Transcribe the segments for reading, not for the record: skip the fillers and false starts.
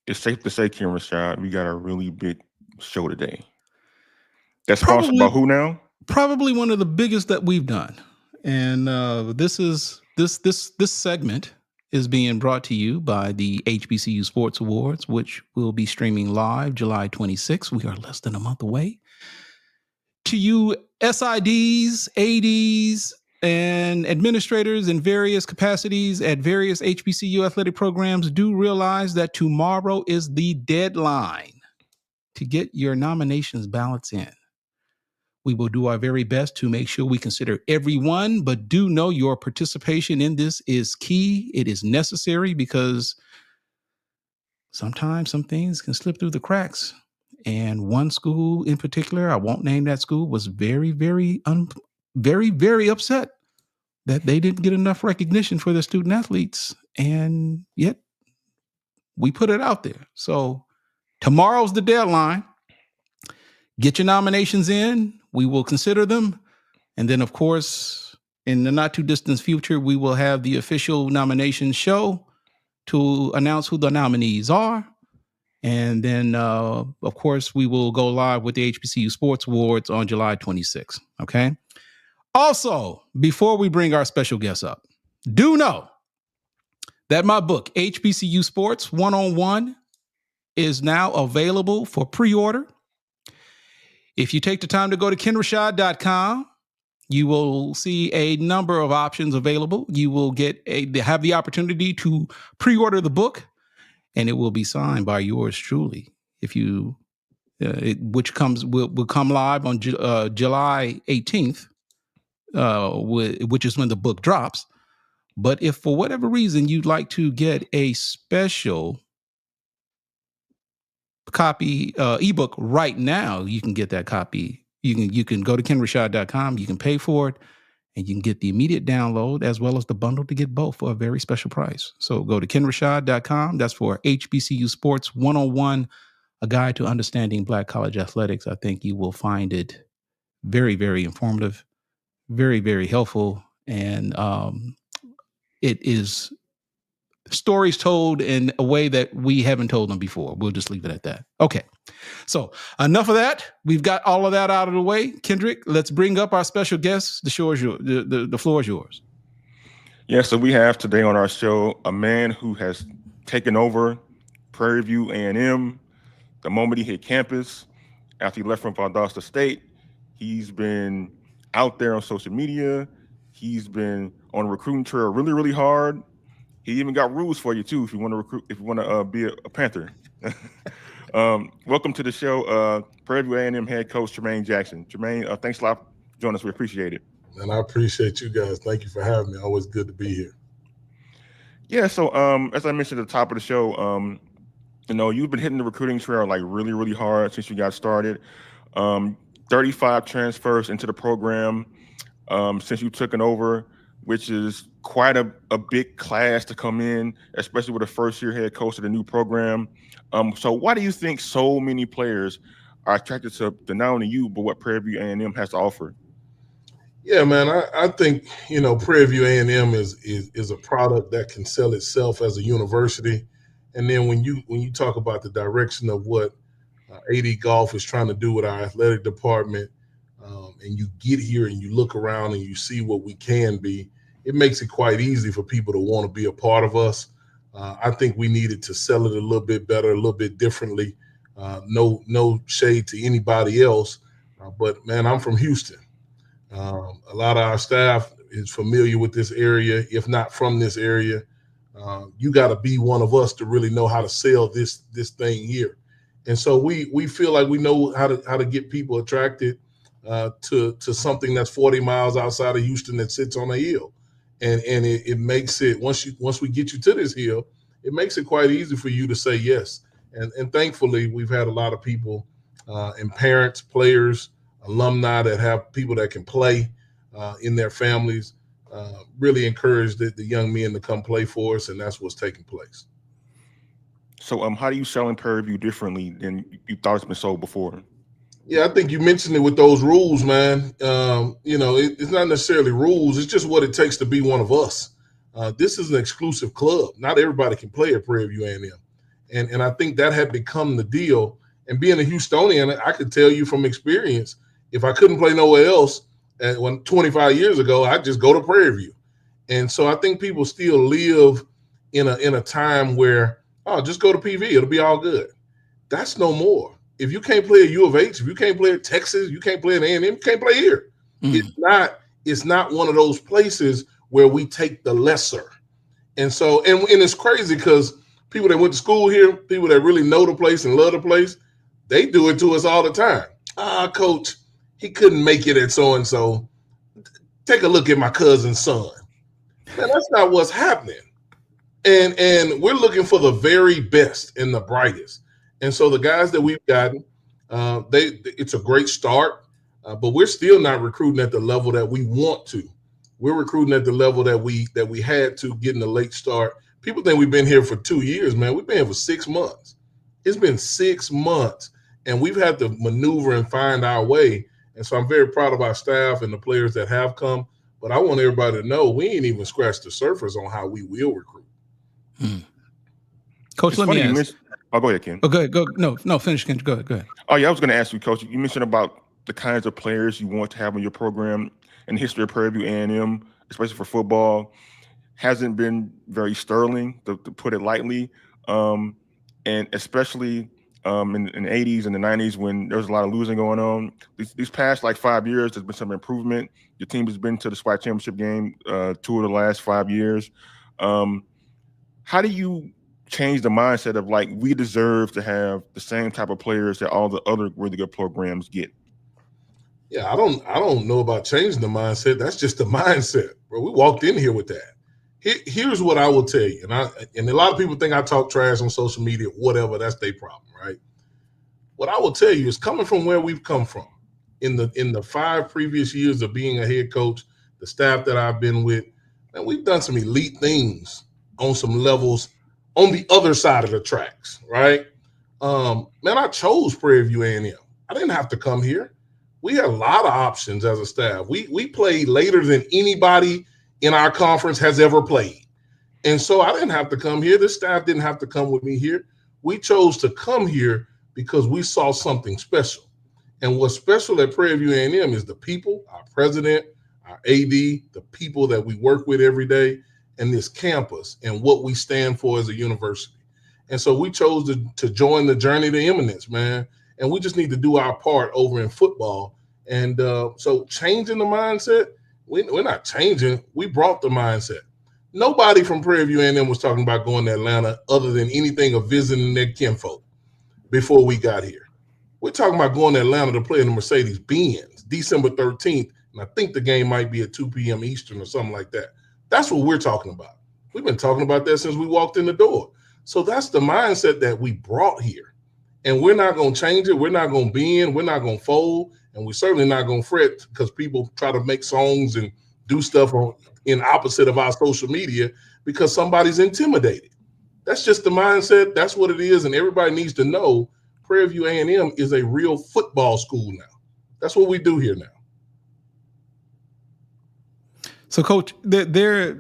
It's safe to say, Ken Rashad, we got a really big show today. That's sponsored by Probably, who now? probably one of the biggest that we've done. And this segment is being brought to you by the HBCU Sports Awards, which will be streaming live July 26th. We are less than a month away. To you SIDs, ADs, and administrators in various capacities at various HBCU athletic programs, do realize that tomorrow is the deadline to get your nominations ballots in. We will do our very best to make sure we consider everyone, but do know your participation in this is key. It is necessary because sometimes some things can slip through the cracks. And one school in particular, I won't name that school, was very, very upset that they didn't get enough recognition for their student athletes. And yet we put it out there. So tomorrow's the deadline. Get your nominations in. We will consider them. And then, of course, in the not too distant future, we will have the official nomination show to announce who the nominees are. And then, of course, we will go live with the HBCU Sports Awards on July 26th. Okay. Also, before we bring our special guests up, do know that my book, HBCU Sports 101, is now available for pre-order. If you take the time to go to KennRashad.com, you will see a number of options available. You will have the opportunity to pre-order the book, and it will be signed by yours truly. If you, which will come live on July 18th, which is when the book drops. But if for whatever reason you'd like to get a special copy ebook right now, you can get that copy. You can go to KennRashad.com, you can pay for it, and you can get the immediate download as well as the bundle to get both for a very special price. So go to KennRashad.com. That's for HBCU Sports 101, a guide to understanding Black college athletics. I think you will find it very, very informative, very, very helpful, and it is stories told in a way that we haven't told them before. We'll just leave it at that. Okay. So enough of that. We've got all of that out of the way. Kendrick, let's bring up our special guests. The floor is yours. Yeah, so we have today on our show a man who has taken over Prairie View A&M the moment he hit campus. After he left from Valdosta State, he's been out there on social media. He's been on a recruiting trail really, really hard. He even got rules for you too if you want to recruit, if you want to be a Panther. Welcome to the show, Prairie View A&M head coach Tremaine Jackson. Tremaine, thanks a lot for joining us. We appreciate it. And I appreciate you guys. Thank you for having me. Always good to be here. Yeah. So as I mentioned at the top of the show, you've been hitting the recruiting trail like really, really hard since you got started. 35 transfers into the program since you took it over, which is quite a big class to come in, especially with a first-year head coach of the new program. So why do you think so many players are attracted to not only you, but what Prairie View A&M has to offer? Yeah, man, I think, Prairie View A&M is a product that can sell itself as a university. And then when you talk about the direction of what AD Golf is trying to do with our athletic department, and you get here and you look around and you see what we can be, it makes it quite easy for people to want to be a part of us. I think we needed to sell it a little bit better, a little bit differently. No shade to anybody else, but man, I'm from Houston. A lot of our staff is familiar with this area, if not from this area. You got to be one of us to really know how to sell this thing here. And so we feel like we know how to get people attracted to something that's 40 miles outside of Houston that sits on a hill. And it makes it, once we get you to this hill, it makes it quite easy for you to say yes. And thankfully, we've had a lot of people and parents, players, alumni that have people that can play in their families, really encourage the young men to come play for us, and that's what's taking place. So how do you sell in Prairie View differently than you thought it's been sold before? Yeah, I think you mentioned it with those rules, man. It's not necessarily rules. It's just what it takes to be one of us. This is an exclusive club. Not everybody can play at Prairie View A&M. And I think that had become the deal. And being a Houstonian, I could tell you from experience, if I couldn't play nowhere else, and when 25 years ago, I'd just go to Prairie View. And so I think people still live in a time where, oh, just go to PV, it'll be all good. That's no more. If you can't play at U of H, if you can't play at Texas, you can't play at A&M, you can't play here. It's not one of those places where we take the lesser. And so, and it's crazy because people that went to school here, people that really know the place and love the place, they do it to us all the time. Coach, he couldn't make it at so-and-so. Take a look at my cousin's son. Man, that's not what's happening. And we're looking for the very best and the brightest. And so the guys that we've gotten, it's a great start, but we're still not recruiting at the level that we want to. We're recruiting at the level that we had to, getting a late start. People think we've been here for 2 years, man. We've been here for 6 months. It's been 6 months, and we've had to maneuver and find our way. And so I'm very proud of our staff and the players that have come. But I want everybody to know we ain't even scratched the surface on how we will recruit. Coach, It's let me funny ask. go ahead, Ken. Oh, go ahead. No, finish, Ken. Go ahead. Oh, yeah, I was going to ask you, Coach. You mentioned about the kinds of players you want to have in your program. And the history of Prairie View A&M, especially for football, hasn't been very sterling, to put it lightly. And especially in the 80s and the 90s when there was a lot of losing going on. These past 5 years, there's been some improvement. Your team has been to the SWAC championship game 2 of the last 5 years. How do you change the mindset of we deserve to have the same type of players that all the other really good programs get? Yeah, I don't know about changing the mindset. That's just the mindset, bro. We walked in here with that. Here's what I will tell you, and a lot of people think I talk trash on social media, whatever. That's their problem, right? What I will tell you is coming from where we've come from in the 5 previous years of being a head coach, the staff that I've been with, and we've done some elite things on some levels on the other side of the tracks, right? Man, I chose Prairie View A&M. I didn't have to come here. We had a lot of options as a staff. We played later than anybody in our conference has ever played. And so I didn't have to come here. This staff didn't have to come with me here. We chose to come here because we saw something special. And what's special at Prairie View A&M is the people, our president, our AD, the people that we work with every day, and this campus and what we stand for as a university. And so we chose to join the journey to eminence, man. And we just need to do our part over in football. And so changing the mindset, we're not changing. We brought the mindset. Nobody from Prairie View A&M was talking about going to Atlanta other than anything of visiting their kinfolk before we got here. We're talking about going to Atlanta to play in the Mercedes-Benz December 13th. And I think the game might be at 2 p.m. Eastern or something like that. That's what we're talking about. We've been talking about that since we walked in the door. So that's the mindset that we brought here. And we're not going to change it. We're not going to bend. We're not going to fold. And we're certainly not going to fret because people try to make songs and do stuff in opposite of our social media because somebody's intimidated. That's just the mindset. That's what it is. And everybody needs to know Prairie View A&M is a real football school now. That's what we do here now. So, Coach, there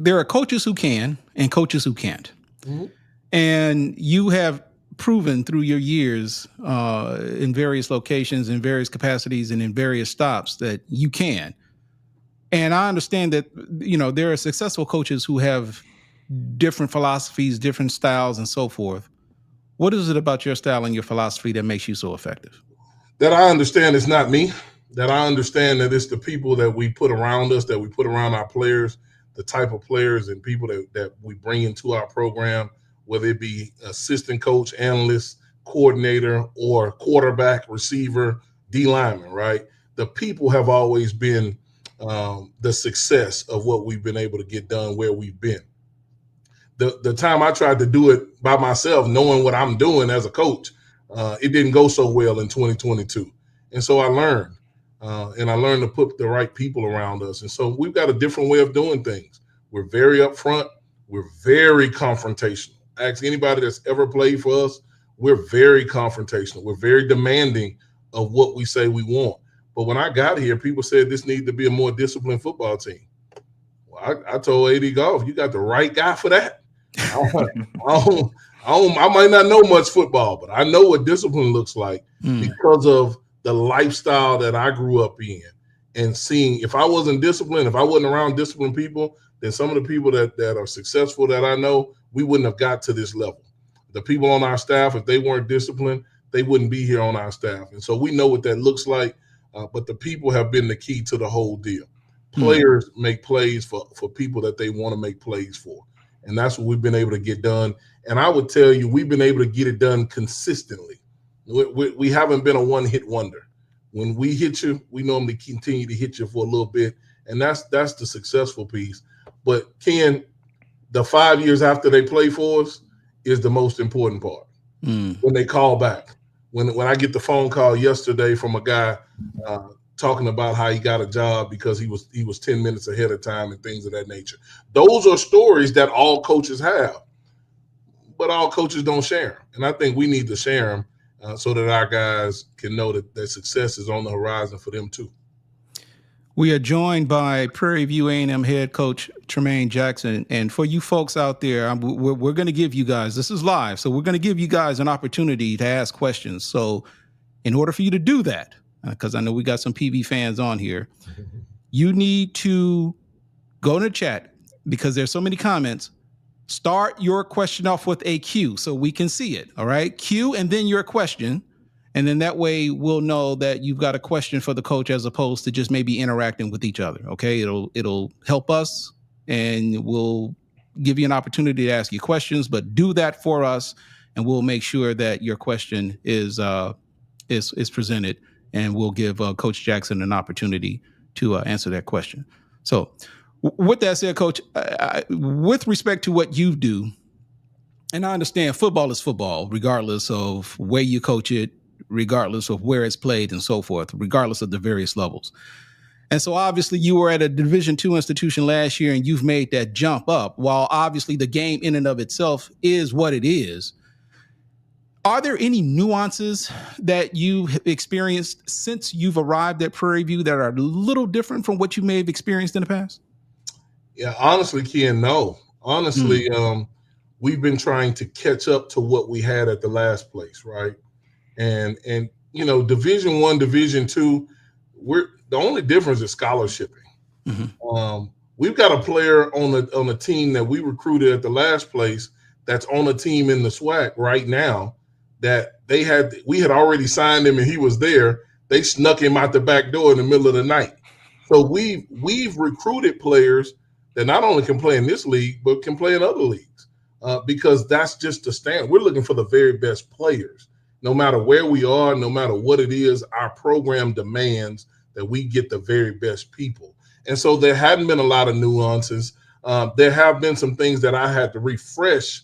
are coaches who can and coaches who can't. Mm-hmm. And you have proven through your years in various locations, in various capacities, and in various stops that you can. And I understand that, there are successful coaches who have different philosophies, different styles, and so forth. What is it about your style and your philosophy that makes you so effective? That I understand it's not me. That I understand that it's the people that we put around us, that we put around our players, the type of players and people that we bring into our program, whether it be assistant coach, analyst, coordinator, or quarterback, receiver, D lineman, right? The people have always been the success of what we've been able to get done where we've been. The time I tried to do it by myself, knowing what I'm doing as a coach, it didn't go so well in 2022. And so I learned. And I learned to put the right people around us. And so we've got a different way of doing things. We're very upfront. We're very confrontational. Ask anybody that's ever played for us. We're very confrontational. We're very demanding of what we say we want. But when I got here, people said this needs to be a more disciplined football team. Well, I told AD Golf, you got the right guy for that. I might not know much football, but I know what discipline looks like because of the lifestyle that I grew up in and seeing. If I wasn't disciplined, if I wasn't around disciplined people, then some of the people that are successful that I know, we wouldn't have got to this level. The people on our staff, if they weren't disciplined, they wouldn't be here on our staff. And so we know what that looks like, but the people have been the key to the whole deal. Players make plays for people that they want to make plays for. And that's what we've been able to get done. And I would tell you, we've been able to get it done consistently. We haven't been a one-hit wonder. When we hit you, we normally continue to hit you for a little bit. And that's the successful piece. But Ken, the 5 years after they play for us is the most important part. When they call back. When I get the phone call yesterday from a guy talking about how he got a job because he was 10 minutes ahead of time and things of that nature. Those are stories that all coaches have, but all coaches don't share them. And I think we need to share them so that our guys can know that their success is on the horizon for them too. We are joined by Prairie View A&M head coach Tremaine Jackson. And for you folks out there, we're going to give you guys, this is live, so we're going to give you guys an opportunity to ask questions. So in order for you to do that, because I know we got some PV fans on here, you need to go in the chat because there's so many comments. Start your question off with a Q so we can see it. All right. Q and then your question. And then that way we'll know that you've got a question for the coach as opposed to just maybe interacting with each other. Okay. It'll help us and we'll give you an opportunity to ask you questions, but do that for us and we'll make sure that your question is presented and we'll give Coach Jackson an opportunity to answer that question. So with that said, Coach, with respect to what you do, and I understand football is football, regardless of where you coach it, regardless of where it's played and so forth, regardless of the various levels. And so obviously you were at a Division II institution last year and you've made that jump up. While obviously the game in and of itself is what it is, are there any nuances that you've experienced since you've arrived at Prairie View that are a little different from what you may have experienced in the past? Yeah, honestly, Ken, no. Honestly, we've been trying to catch up to what we had at the last place, right? And you know, Division I, Division II, the only difference is scholarshiping. We've got a player on a team that we recruited at the last place that's on a team in the SWAC right now that we had already signed him and he was there. They snuck him out the back door in the middle of the night. So we've recruited players that not only can play in this league, but can play in other leagues because that's just the standard. We're looking for the very best players. No matter where we are, no matter what it is, our program demands that we get the very best people. And so there hadn't been a lot of nuances. There have been some things that I had to refresh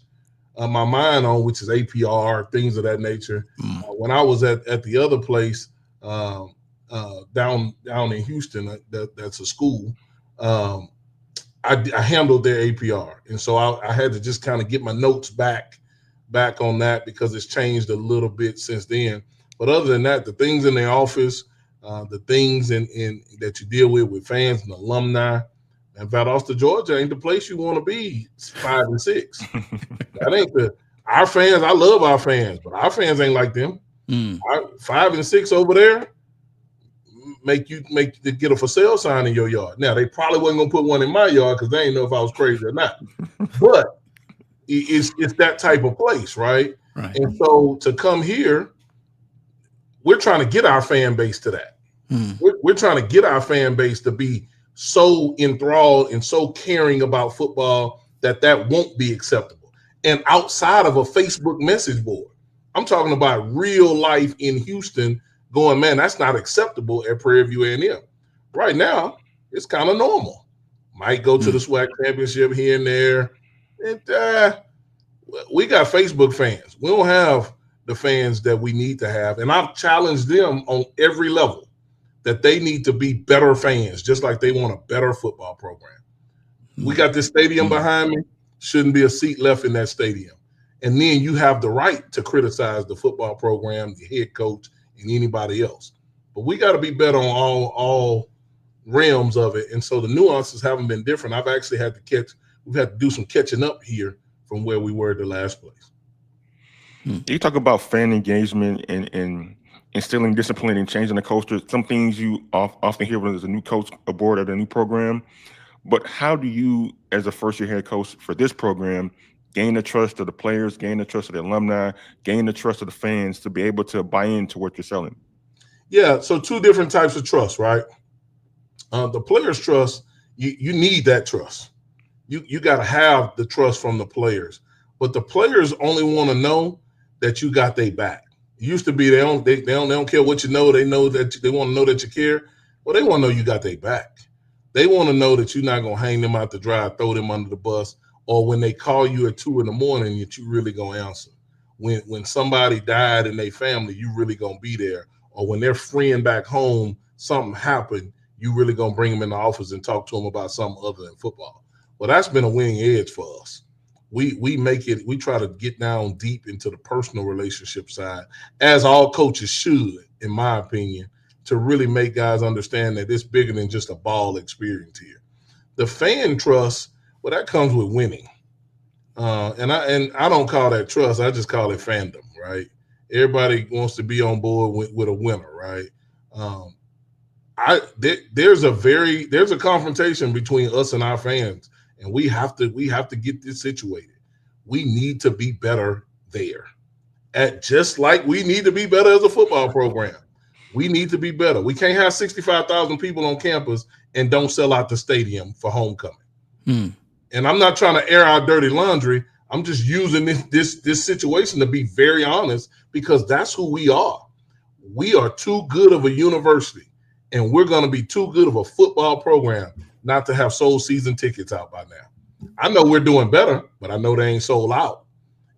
my mind on, which is APR, things of that nature. When I was at the other place down in Houston, that's a school, I handled their APR. And so I had to just kind of get my notes back on that because it's changed a little bit since then. But other than that, the things in the office, the things in that you deal with fans and alumni, and Valdosta, Georgia ain't the place you want to be 5 and 6. That ain't our fans. I love our fans, but our fans ain't like them. 5 and 6 over there make you get a for sale sign in your yard. Now they probably wasn't gonna put one in my yard because they ain't know if I was crazy or not. But it's that type of place, right? And so to come here, we're trying to get our fan base to that. We're trying to get our fan base to be so enthralled and so caring about football that won't be acceptable. And outside of a Facebook message board, I'm talking about real life in Houston going, man, that's not acceptable at Prairie View A&M. Right now, it's kind of normal. Might go to the SWAC championship here and there. And we got Facebook fans. We don't have the fans that we need to have. And I've challenged them on every level that they need to be better fans, just like they want a better football program. We got this stadium behind me. Shouldn't be a seat left in that stadium. And then you have the right to criticize the football program, the head coach, and anybody else. But we got to be better on all realms of it. And so the nuances haven't been different. I've actually we've had to do some catching up here from where we were at the last place. You talk about fan engagement and instilling discipline and changing the culture. Some things you often hear when there's a new coach aboard at a new program. But how do you, as a first-year head coach for this program, gain the trust of the players, gain the trust of the alumni, gain the trust of the fans to be able to buy into what you're selling? Yeah, so two different types of trust, right? The players' trust, you need that trust. You got to have the trust from the players. But the players only want to know that you got their back. It used to be they don't care what you know. They know that they want to know that you care. Well, they want to know you got their back. They want to know that you're not gonna hang them out to dry, throw them under the bus, or when they call you at 2 a.m. that you really gonna answer. When somebody died in their family, you really gonna be there. Or when they're freeing back home, something happened, you really gonna bring them in the office and talk to them about something other than football. Well, that's been a winning edge for us. We try to get down deep into the personal relationship side, as all coaches should, in my opinion, to really make guys understand that it's bigger than just a ball experience here. The fan trust, well, that comes with winning. And I don't call that trust. I just call it fandom, right? Everybody wants to be on board with a winner, right? There's a confrontation between us and our fans, and we have to get this situated. We need to be better there. Just like we need to be better as a football program. We need to be better. We can't have 65,000 people on campus and don't sell out the stadium for homecoming. And I'm not trying to air our dirty laundry. I'm just using this situation to be very honest, because that's who we are. We are too good of a university, and we're going to be too good of a football program not to have sold season tickets out by now. I know we're doing better, but I know they ain't sold out.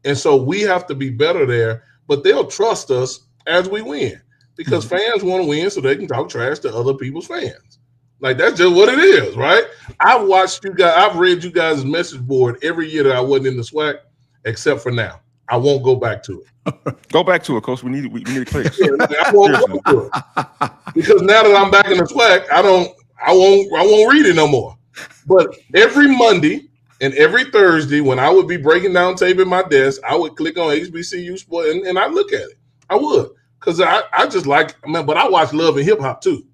And so we have to be better there, but they'll trust us as we win. Because fans want to win so they can talk trash to other people's fans. Like, that's just what it is, right? I've watched you guys. I've read you guys' message board every year that I wasn't in the SWAC, except for now. I won't go back to it. Go back to it, Coach. We need clicks. Yeah, I won't go to it. Because now that I'm back in the SWAC, I won't read it no more. But every Monday and every Thursday, when I would be breaking down tape at my desk, I would click on HBCU Sport and I'd look at it. I would. Because I just like, but I watch Love and Hip Hop too.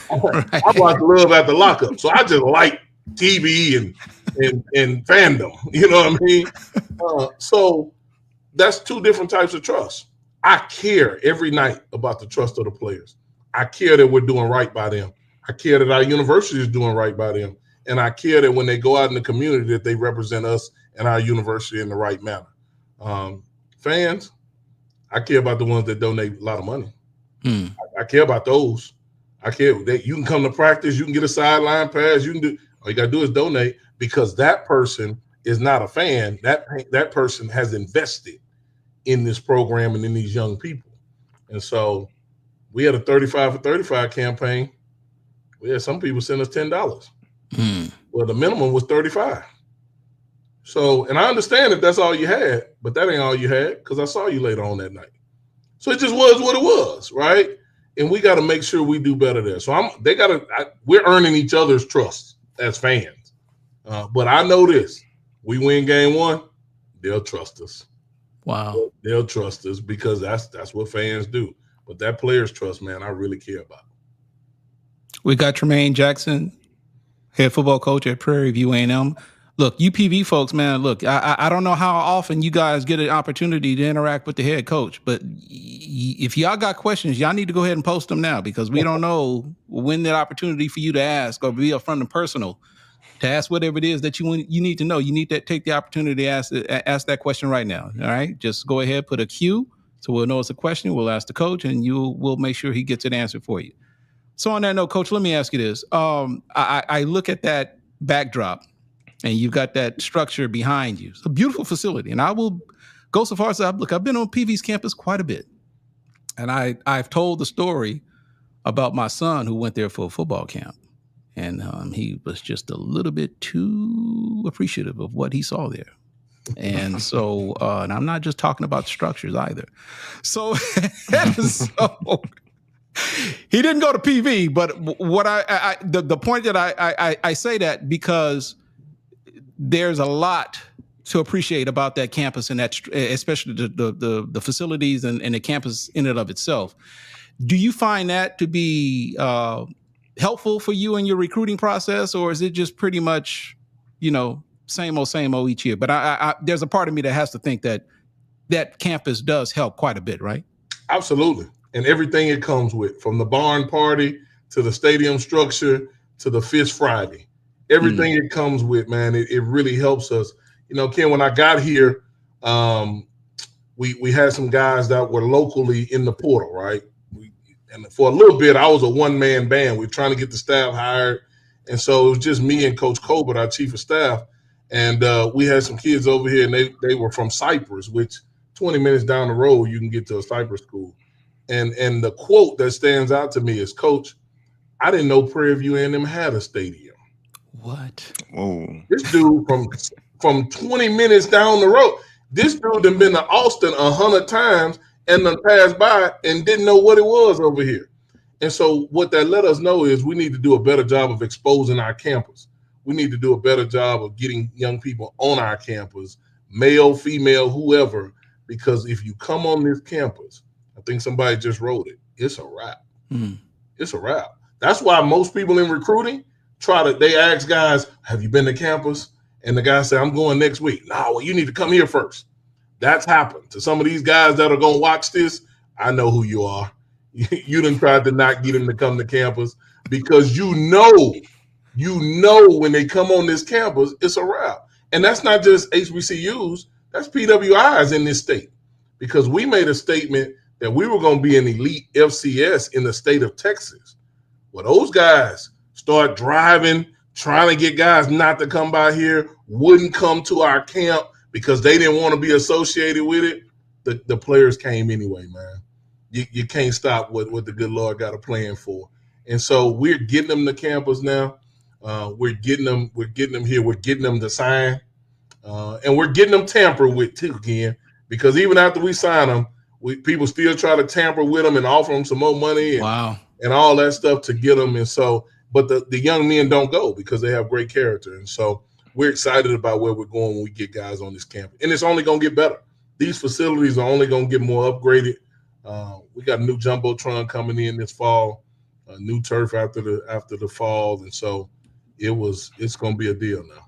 Right. I watch Love at the Lockup. So I just like TV and fandom. You know what I mean? So that's two different types of trust. I care every night about the trust of the players. I care that we're doing right by them. I care that our university is doing right by them. And I care that when they go out in the community that they represent us and our university in the right manner. Fans, I care about the ones that donate a lot of money. I care about those. I care that you can come to practice, you can get a sideline pass, you can do. All you got to do is donate, because that person is not a fan. That person has invested in this program and in these young people. And so we had a 35 for 35 campaign. We had some people send us $10. Well, the minimum was 35. So, and I understand if that's all you had, but that ain't all you had, because I saw you later on that night. So it just was what it was, right? And we got to make sure we do better there. So we're earning each other's trust as fans. But I know this: we win game one, they'll trust us. Wow, they'll trust us, because that's what fans do. But that players' trust, man, I really care about. We got Tremaine Jackson, head football coach at Prairie View A&M. Look, UPV folks, man, look, I don't know how often you guys get an opportunity to interact with the head coach, but if y'all got questions, y'all need to go ahead and post them now, because we don't know when that opportunity for you to ask or be upfront and personal to ask whatever it is that you need to know. You need to take the opportunity to ask that question right now. All right, just go ahead, put a Q so we'll know it's a question. We'll ask the coach, and we'll make sure he gets it answered for you. So on that note, Coach, let me ask you this. I look at that backdrop, and you've got that structure behind you. It's a beautiful facility. And I will go so far as I've been on PV's campus quite a bit. And I've told the story about my son who went there for a football camp. And he was just a little bit too appreciative of what he saw there. And so, and I'm not just talking about structures either. So, he didn't go to PV, but what the point that I say that because there's a lot to appreciate about that campus and that, especially the facilities and the campus in and of itself. Do you find that to be helpful for you in your recruiting process, or is it just pretty much, same old each year? But I there's a part of me that has to think that campus does help quite a bit, right? Absolutely. And everything it comes with, from the barn party to the stadium structure to the Fish Friday, everything it comes with, man, it really helps us. Ken, when I got here, we had some guys that were locally in the portal, right? And for a little bit, I was a one-man band. We were trying to get the staff hired. And so it was just me and Coach Colbert, our chief of staff. And we had some kids over here, and they were from Cypress, which 20 minutes down the road, you can get to a Cypress school. And the quote that stands out to me is, Coach, I didn't know Prairie View A&M had a stadium. What? Whoa. This dude from 20 minutes down the road, this dude done been to Austin 100 times and then passed by and didn't know what it was over here. And so what that let us know is we need to do a better job of exposing our campus. We need to do a better job of getting young people on our campus, male, female, whoever, because if you come on this campus, I think somebody just wrote it, it's a wrap. It's a wrap. That's why most people in recruiting they ask guys, have you been to campus? And the guy said, I'm going next week. No, well, you need to come here first. That's happened to some of these guys that are going to watch this. I know who you are. You done tried to not get them to come to campus because you know when they come on this campus, it's a wrap. And that's not just HBCUs, that's PWIs in this state, because we made a statement that we were going to be an elite FCS in the state of Texas. Well, those guys start driving, trying to get guys not to come by here, wouldn't come to our camp because they didn't want to be associated with it. The players came anyway, man. You can't stop what the good Lord got a plan for. And so we're getting them to campus now. We're getting them here. We're getting them to sign. And we're getting them tampered with too, Ken, because even after we sign them, people still try to tamper with them and offer them some more money and all that stuff to get them. And so, but the young men don't go because they have great character. And so we're excited about where we're going when we get guys on this campus. And it's only going to get better. These facilities are only going to get more upgraded. We got a new Jumbotron coming in this fall, a new turf after the fall. And so it's going to be a deal now.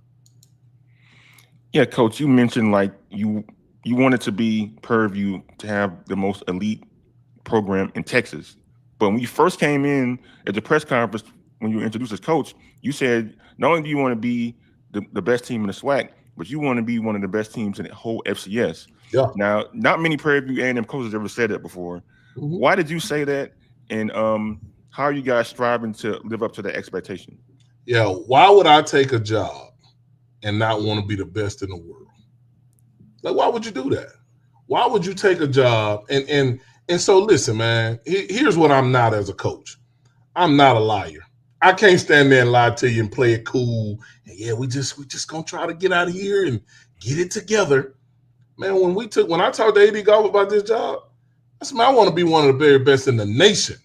Yeah, Coach, you mentioned like you wanted to be Prairie View to have the most elite program in Texas. But when you first came in at the press conference, when you were introduced as coach, you said not only do you want to be the best team in the SWAC, but you want to be one of the best teams in the whole FCS. Yeah. Now, not many Prairie View A&M coaches ever said that before. Mm-hmm. Why did you say that? And how are you guys striving to live up to that expectation? Yeah. Why would I take a job and not want to be the best in the world? Like, why would you do that? Why would you take a job? And so listen, man, here's what I'm not as a coach. I'm not a liar. I can't stand there and lie to you and play it cool. And yeah, we just gonna try to get out of here and get it together. Man, when I talked to AD Golf about this job, I said, man, I want to be one of the very best in the nation.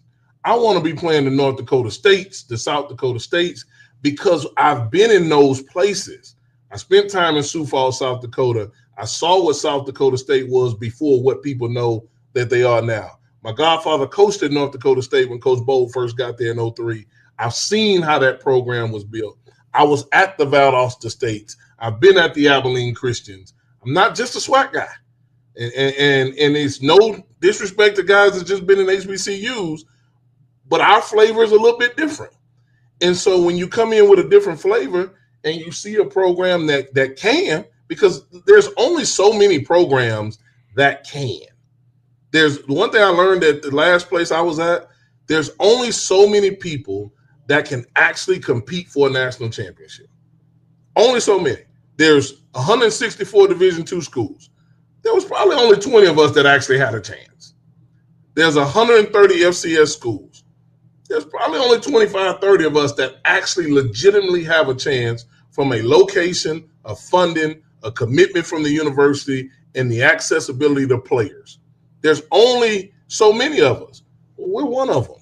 I want to be playing the North Dakota States, the South Dakota States, because I've been in those places. I spent time in Sioux Falls, South Dakota. I saw what South Dakota State was before what people know that they are now. My godfather coached at North Dakota State when Coach Bold first got there in 2003. I've seen how that program was built. I was at the Valdosta States. I've been at the Abilene Christians. I'm not just a SWAC guy. And it's no disrespect to guys that's just been in HBCUs, but our flavor is a little bit different. And so when you come in with a different flavor and you see a program that can, because there's only so many programs that can. There's one thing I learned at the last place I was at, there's only so many people that can actually compete for a national championship. Only so many. There's 164 Division II schools. There was probably only 20 of us that actually had a chance. There's 130 FCS schools. There's probably only 25, 30 of us that actually legitimately have a chance from a location, a funding, a commitment from the university, and the accessibility to players. There's only so many of us. We're one of them.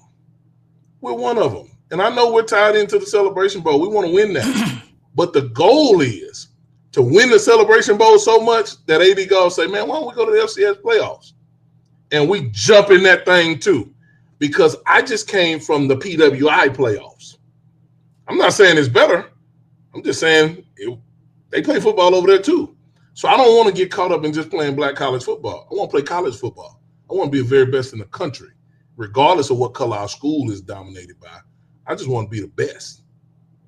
We're one of them. And I know we're tied into the Celebration Bowl. We want to win that. But the goal is to win the Celebration Bowl so much that AD Golf say, man, why don't we go to the FCS playoffs? And we jump in that thing too, because I just came from the PWI playoffs. I'm not saying it's better. I'm just saying they play football over there too. So I don't want to get caught up in just playing black college football. I want to play college football. I want to be the very best in the country, regardless of what color our school is dominated by. I just want to be the best.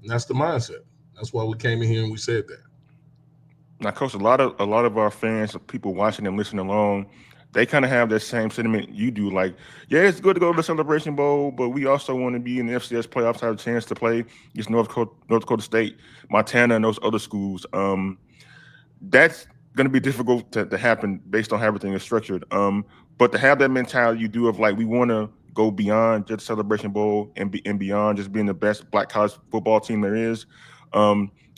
And that's the mindset. That's why we came in here and we said that. Now, Coach, a lot of our fans, people watching and listening along, they kind of have that same sentiment you do. Like, yeah, it's good to go to the Celebration Bowl, but we also want to be in the FCS playoffs, have a chance to play against North Dakota State, Montana, and those other schools. That's going to be difficult to happen based on how everything is structured. But to have that mentality you do of like, we want to go beyond just Celebration Bowl and beyond just being the best black college football team there is.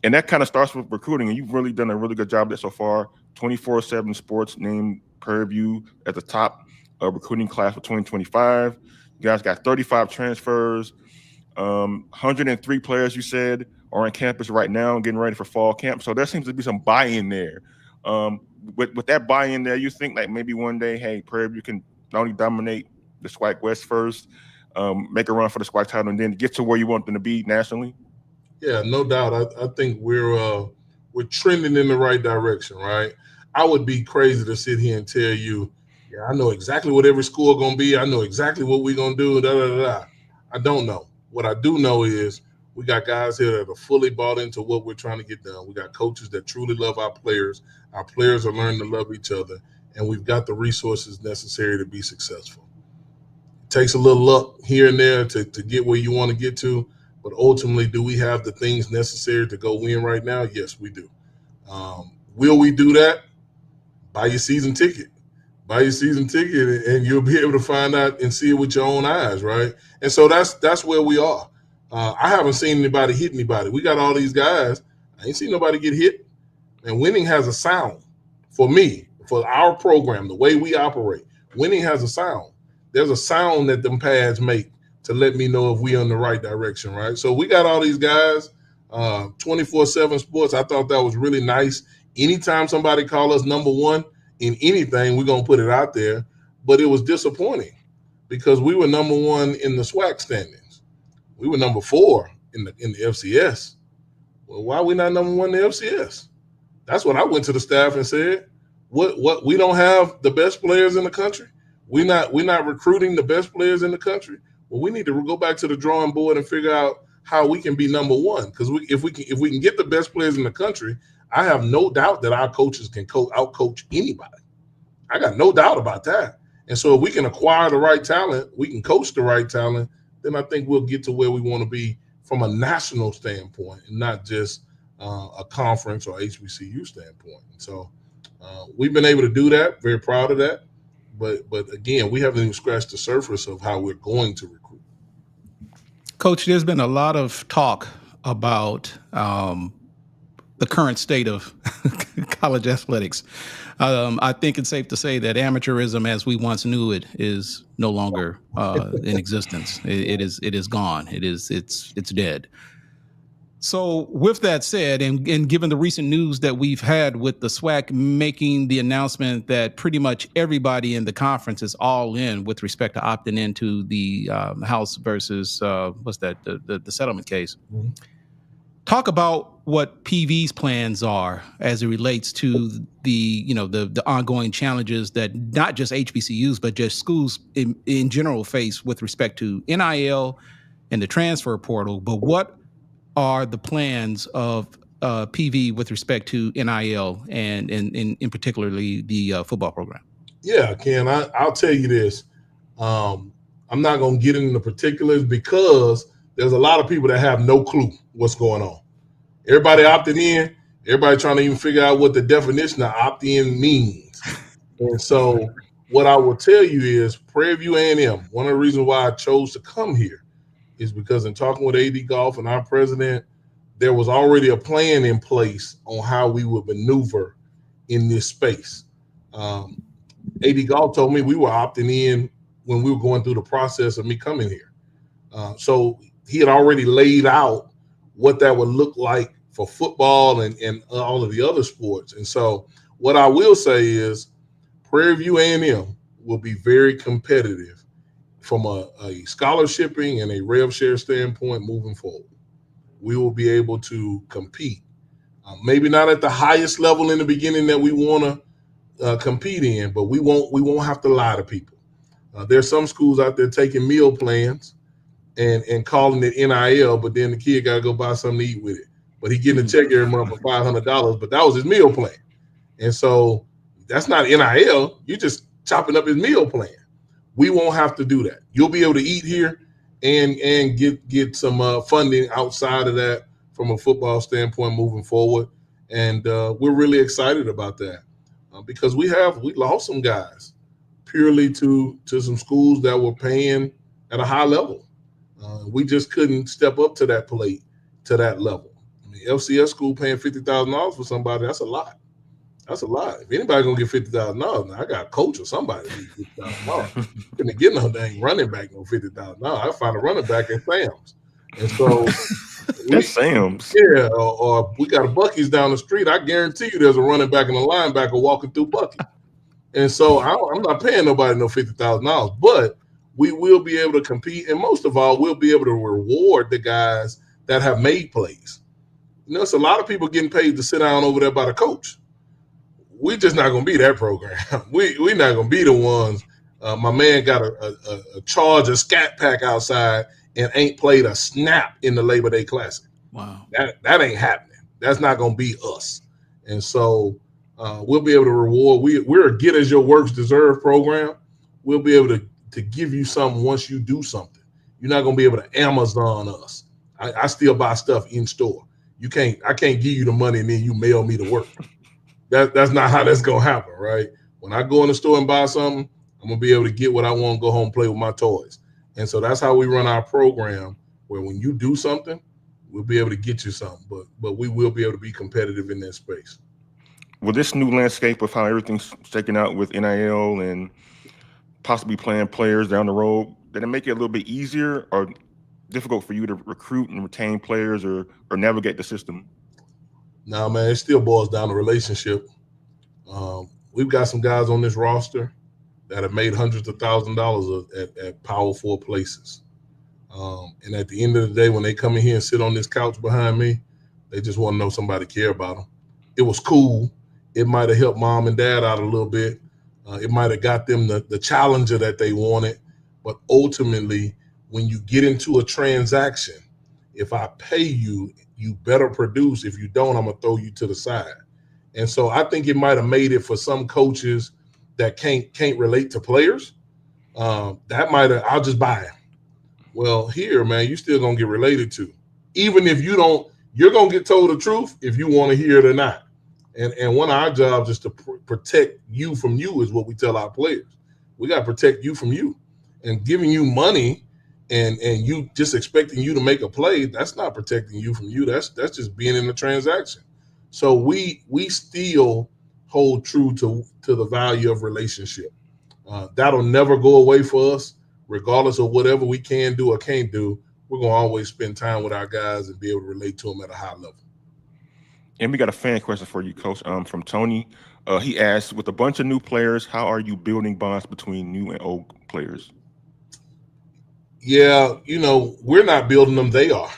And that kind of starts with recruiting, and you've really done a really good job of that so far. 24/7 Sports named Prairie View at the top recruiting class for 2025. You guys got 35 transfers, 103 players, you said, are on campus right now and getting ready for fall camp. So there seems to be some buy-in there. With that buy-in there, you think like maybe one day, hey, Prairie View can not only dominate the SWAC West first, make a run for the SWAC title, and then get to where you want them to be nationally? Yeah, no doubt. I think we're trending in the right direction, right? I would be crazy to sit here and tell you, yeah, I know exactly what every school is going to be. I know exactly what we're going to do. Da, da, da, da. I don't know. What I do know is we got guys here that are fully bought into what we're trying to get done. We got coaches that truly love our players. Our players are learning to love each other, and we've got the resources necessary to be successful. It takes a little luck here and there to get where you want to get to. But ultimately, do we have the things necessary to go win right now? Yes, we do. Will we do that? Buy your season ticket. Buy your season ticket, and you'll be able to find out and see it with your own eyes, right? And so that's where we are. I haven't seen anybody hit anybody. We got all these guys. I ain't seen nobody get hit. And winning has a sound. For me, for our program, the way we operate, winning has a sound. There's a sound that them pads make to let me know if we're in the right direction, right? So we got all these guys, 24/7 Sports. I thought that was really nice. Anytime somebody call us number one in anything, we're going to put it out there. But it was disappointing because we were number one in the SWAC standings. We were number 4 in the FCS. Well, why are we not number 1 in the FCS? That's what I went to the staff and said. What we don't have the best players in the country? We're not recruiting the best players in the country. Well, we need to go back to the drawing board and figure out how we can be number 1. Because if we can get the best players in the country, I have no doubt that our coaches can out-coach anybody. I got no doubt about that. And so if we can acquire the right talent, we can coach the right talent, then I think we'll get to where we want to be from a national standpoint and not just a conference or HBCU standpoint. And so we've been able to do that. Very proud of that. But again, we haven't even scratched the surface of how we're going to recruit. Coach, there's been a lot of talk about the current state of college athletics. I think it's safe to say that amateurism, as we once knew it, is no longer in existence. It is gone. It's dead. So with that said, and given the recent news that we've had with the SWAC making the announcement that pretty much everybody in the conference is all in with respect to opting into the House versus the settlement case. Mm-hmm. Talk about what PV's plans are as it relates to the ongoing challenges that not just HBCUs but just schools in general face with respect to NIL and the transfer portal. But what are the plans of PV with respect to NIL and in particularly the football program? Yeah, Ken, I'll tell you this. I'm not going to get into the particulars because there's a lot of people that have no clue what's going on. Everybody opted in. Everybody trying to even figure out what the definition of opt-in means. And so what I will tell you is Prairie View A&M, one of the reasons why I chose to come here is because in talking with AD Golf and our president, there was already a plan in place on how we would maneuver in this space. AD Golf told me we were opting in when we were going through the process of me coming here. So he had already laid out what that would look like for football and all of the other sports. And so what I will say is Prairie View A&M will be very competitive from a scholarshiping and a rev share standpoint moving forward. We will be able to compete. Maybe not at the highest level in the beginning that we want to compete in, but we won't have to lie to people. There's some schools out there taking meal plans and calling it NIL, but then the kid got to go buy something to eat with it. But he getting a check every month for $500, but that was his meal plan. And so that's not NIL. You're just chopping up his meal plan. We won't have to do that. You'll be able to eat here and get some funding outside of that from a football standpoint moving forward. And we're really excited about that because we lost some guys purely to some schools that were paying at a high level. We just couldn't step up to that plate, to that level. I mean, FCS school paying $50,000 for somebody, that's a lot. That's a lot. If anybody's going to get $50,000, I got a coach or somebody that needs $50,000. Couldn't get no dang running back no $50,000. I find a running back at Sam's. And so that's Sam's. Yeah, or we got a Buc-ee's down the street. I guarantee you there's a running back and a linebacker walking through Buc-ee. And so I'm not paying nobody no $50,000, but we will be able to compete. And most of all, we'll be able to reward the guys that have made plays. You know, it's a lot of people getting paid to sit down over there by the coach. We're just not going to be that program. We're not going to be the ones. My man got a Charger scat pack outside and ain't played a snap in the Labor Day Classic. Wow. That ain't happening. That's not going to be us. And so we'll be able to reward. We're a get as your works deserve program. We'll be able to give you something once you do something. You're not going to be able to Amazon us. I still buy stuff in store. I can't give you the money and then you mail me the work. That's not how that's going to happen, right? When I go in the store and buy something, I'm going to be able to get what I want, go home and play with my toys. And so that's how we run our program, where when you do something, we'll be able to get you something. But we will be able to be competitive in that space. With this new landscape of how everything's shaking out with NIL and possibly playing players down the road, did it make it a little bit easier or difficult for you to recruit and retain players or navigate the system? No, man, it still boils down to relationship. We've got some guys on this roster that have made hundreds of thousands of dollars at Power 4 places. And at the end of the day, when they come in here and sit on this couch behind me, they just want to know somebody care about them. It was cool. It might have helped mom and dad out a little bit. It might have got them the challenger that they wanted. But ultimately, when you get into a transaction, if I pay you, you better produce. If you don't, I'm going to throw you to the side. And so I think it might have made it for some coaches that can't relate to players. That might have, I'll just buy him. Well, here, man, you still going to get related to. Even if you don't, you're going to get told the truth if you want to hear it or not. And one of our jobs is to protect you from you is what we tell our players. We got to protect you from you. And giving you money and you just expecting you to make a play, that's not protecting you from you. That's just being in the transaction. So we still hold true to the value of relationship. That'll never go away for us, regardless of whatever we can do or can't do. We're going to always spend time with our guys and be able to relate to them at a high level. And we got a fan question for you, Coach, from Tony. He asked, with a bunch of new players, how are you building bonds between new and old players? Yeah, we're not building them. They are.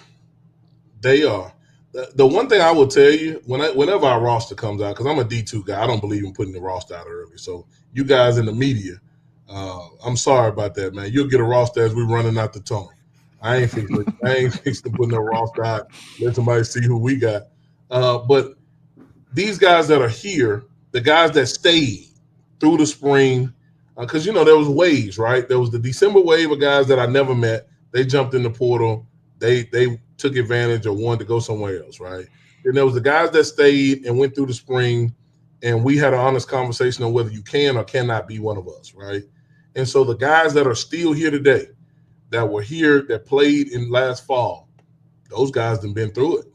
The one thing I will tell you, whenever our roster comes out, because I'm a D2 guy, I don't believe in putting the roster out early. So you guys in the media, I'm sorry about that, man. You'll get a roster as we're running out the tunnel. I ain't fixing to put no roster out. Let somebody see who we got. But these guys that are here, the guys that stayed through the spring, because, there was waves, right? There was the December wave of guys that I never met. They jumped in the portal. They took advantage or wanted to go somewhere else, right? Then there was the guys that stayed and went through the spring, and we had an honest conversation on whether you can or cannot be one of us, right? And so the guys that are still here today, that were here, that played in last fall, those guys done been through it.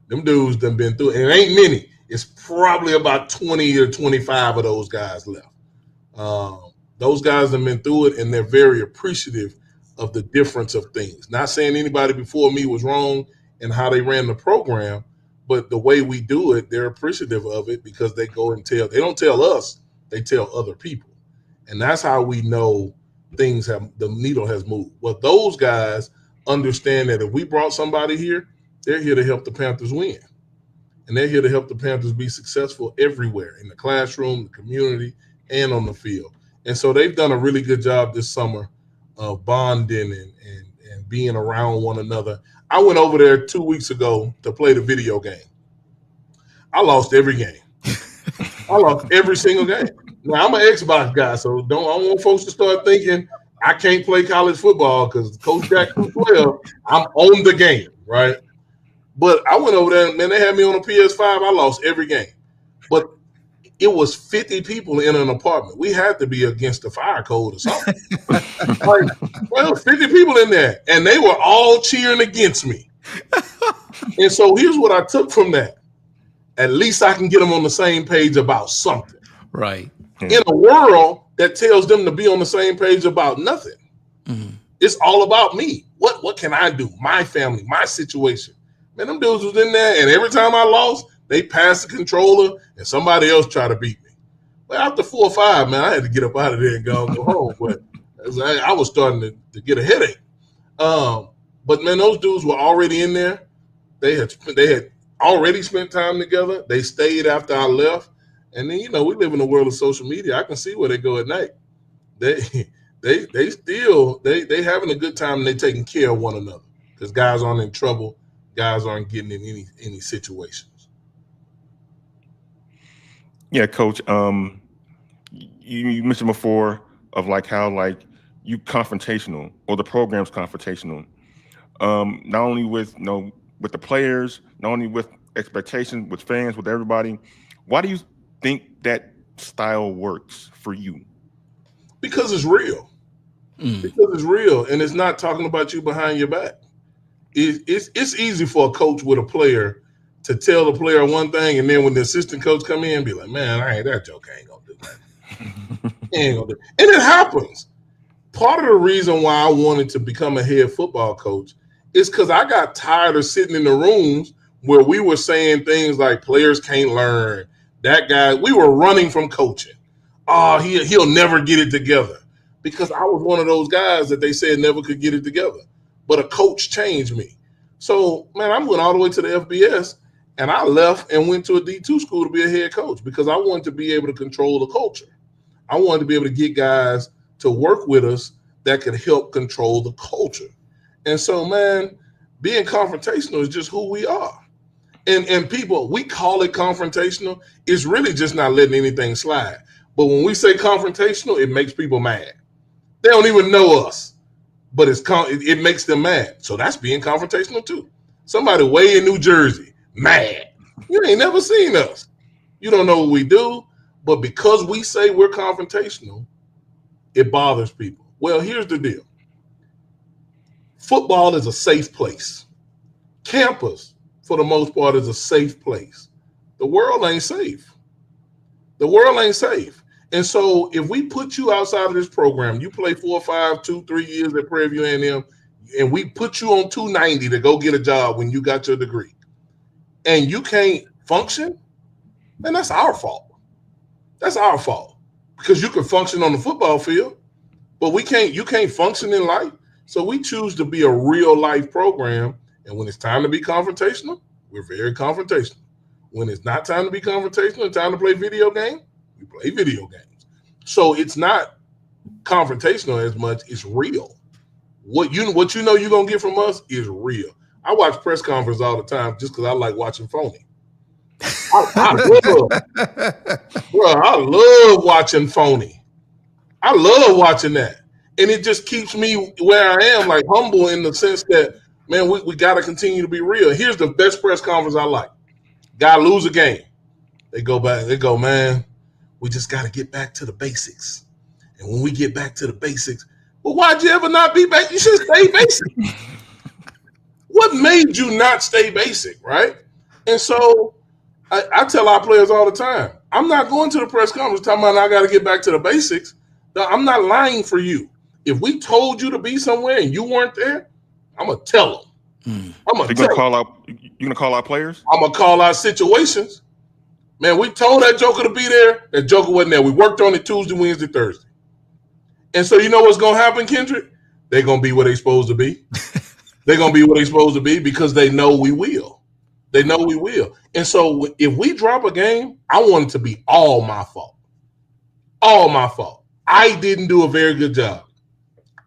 Them dudes done been through it. And it ain't many. It's probably about 20 or 25 of those guys left. Those guys have been through it, and they're very appreciative of the difference of things. Not saying anybody before me was wrong. and how they ran the program. But the way we do it, they're appreciative of it because they go and they don't tell us, they tell other people. And that's how we know the needle has moved. Well, those guys understand that if we brought somebody here, they're here to help the Panthers win. And they're here to help the Panthers be successful everywhere, in the classroom, the community, and on the field. And so they've done a really good job this summer of bonding and being around one another. I went over there 2 weeks ago to play the video game. I lost every game. I lost every single game. Now, I'm an Xbox guy, so I don't want folks to start thinking I can't play college football because Coach Jackson 12, I'm on the game, right? But I went over there, man, they had me on a PS5. I lost every game. But it was 50 people in an apartment. We had to be against the fire code or something. Well, 50 people in there, and they were all cheering against me. And so here's what I took from that. At least I can get them on the same page about something. Right. In a world that tells them to be on the same page about nothing. Mm-hmm. It's all about me. What can I do? My family, my situation. Man, them dudes was in there, and every time I lost, they passed the controller, and somebody else tried to beat me. Well, after 4 or 5, man, I had to get up out of there and go home. But I was starting to get a headache. But, man, those dudes were already in there. They had already spent time together. They stayed after I left. And then, we live in a world of social media. I can see where they go at night. They still having a good time, and they taking care of one another because guys aren't in trouble. Guys aren't getting in any situations. Yeah, Coach. You mentioned before of how you confrontational, or the program's confrontational. Not only with with the players, not only with expectations, with fans, with everybody. Why do you think that style works for you? Because it's real. Because it's real, and it's not talking about you behind your back. It's easy for a coach with a player to tell the player one thing, and then when the assistant coach come in, be like, "Man, that joke ain't gonna do that." Ain't gonna do. And it happens. Part of the reason why I wanted to become a head football coach is because I got tired of sitting in the rooms where we were saying things like players can't learn. That guy, we were running from coaching. Oh, he'll never get it together. Because I was one of those guys that they said never could get it together. But a coach changed me. So, man, I went all the way to the FBS, and I left and went to a D2 school to be a head coach because I wanted to be able to control the culture. I wanted to be able to get guys to work with us that could help control the culture. And so, man, being confrontational is just who we are. And people, we call it confrontational. It's really just not letting anything slide. But when we say confrontational, it makes people mad. They don't even know us, but it makes them mad. So that's being confrontational too. Somebody way in New Jersey, mad. You ain't never seen us. You don't know what we do, but because we say we're confrontational, it bothers people. Well, here's the deal. Football is a safe place. Campus, for the most part, is a safe place. The world ain't safe. The world ain't safe. And so if we put you outside of this program, you play 4, 5, 2, 3 years at Prairie View A&M, and we put you on 290 to go get a job when you got your degree, and you can't function, then that's our fault. That's our fault. Because you can function on the football field, but you can't function in life. So we choose to be a real life program. And when it's time to be confrontational, we're very confrontational. When it's not time to be confrontational and time to play video game, we play video games. So it's not confrontational as much, it's real. What you know you're going to get from us is real. I watch press conference all the time just because I like watching phony. I love watching phony. I love watching that. And it just keeps me where I am, like humble in the sense that, man, we got to continue to be real. Here's the best press conference I like. Guy lose a game. They go back. They go, man, we just got to get back to the basics. And when we get back to the basics, well, why'd you ever not be back? You should stay basic. What made you not stay basic, right? And so I tell our players all the time, I'm not going to the press conference talking about I got to get back to the basics. I'm not lying for you. If we told you to be somewhere and you weren't there, I'm going to tell them. I'm So you're gonna call out players? I'm gonna call out situations. Man, we told that Joker to be there. That Joker wasn't there. We worked on it Tuesday, Wednesday, Thursday. And so you know what's gonna happen, Kendrick? They're gonna be where they're supposed to be. They're gonna be where they're supposed to be because they know we will. They know we will. And so if we drop a game, I want it to be all my fault. All my fault. I didn't do a very good job.